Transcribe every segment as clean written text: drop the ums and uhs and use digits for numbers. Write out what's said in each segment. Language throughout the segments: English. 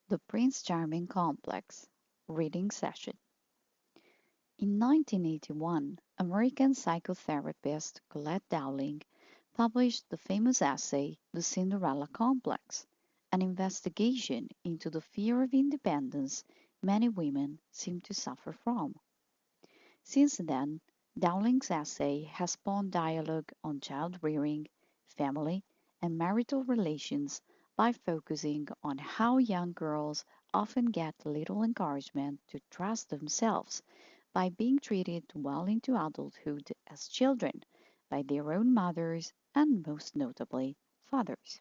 The Prince Charming Complex Reading Session. In 1981, American psychotherapist Colette Dowling published the famous essay The Cinderella Complex, an investigation into the fear of independence many women seem to suffer from. Since then, Dowling's essay has spawned dialogue on child rearing, family, and marital relations by focusing on how young girls often get little encouragement to trust themselves by being treated well into adulthood as children by their own mothers and, most notably, fathers.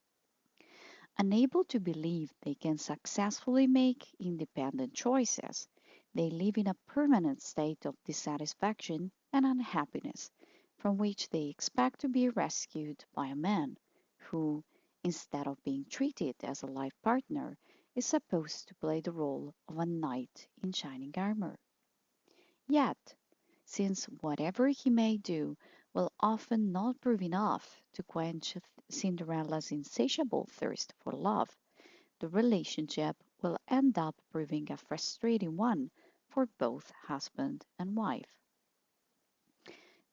Unable to believe they can successfully make independent choices, they live in a permanent state of dissatisfaction and unhappiness, from which they expect to be rescued by a man who, instead of being treated as a life partner, is supposed to play the role of a knight in shining armor. Yet, since whatever he may do will often not prove enough to quench Cinderella's insatiable thirst for love, the relationship will end up proving a frustrating one for both husband and wife.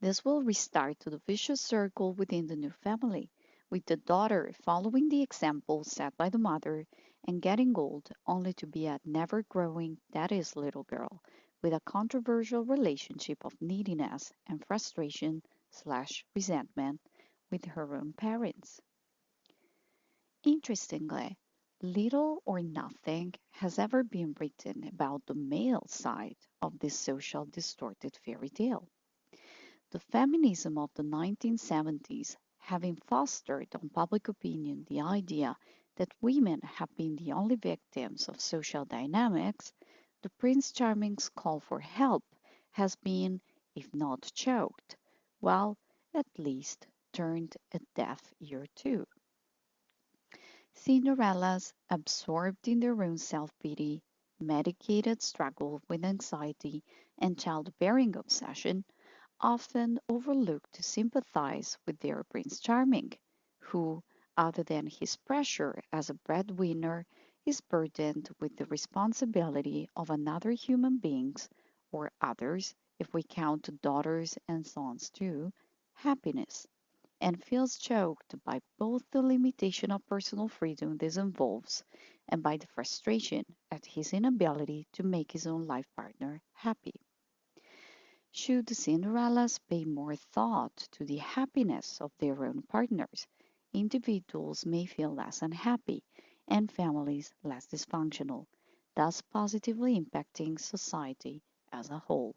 This will restart the vicious circle within the new family, with the daughter following the example set by the mother and getting old only to be a never growing daddy's little girl with a controversial relationship of neediness and frustration/resentment with her own parents. Interestingly, little or nothing has ever been written about the male side of this social distorted fairy tale. The feminism of the 1970s, having fostered on public opinion the idea that women have been the only victims of social dynamics, the Prince Charming's call for help has been, if not choked, well, at least turned a deaf ear to. Cinderella's, absorbed in their own self pity, medicated struggle with anxiety, and childbearing obsession, often overlook to sympathize with their Prince Charming, who, other than his pressure as a breadwinner, is burdened with the responsibility of another human being's, or others, if we count daughters and sons too, happiness, and feels choked by both the limitation of personal freedom this involves and by the frustration at his inability to make his own life partner happy. Should the Cinderellas pay more thought to the happiness of their own partners, individuals may feel less unhappy and families less dysfunctional, thus positively impacting society as a whole.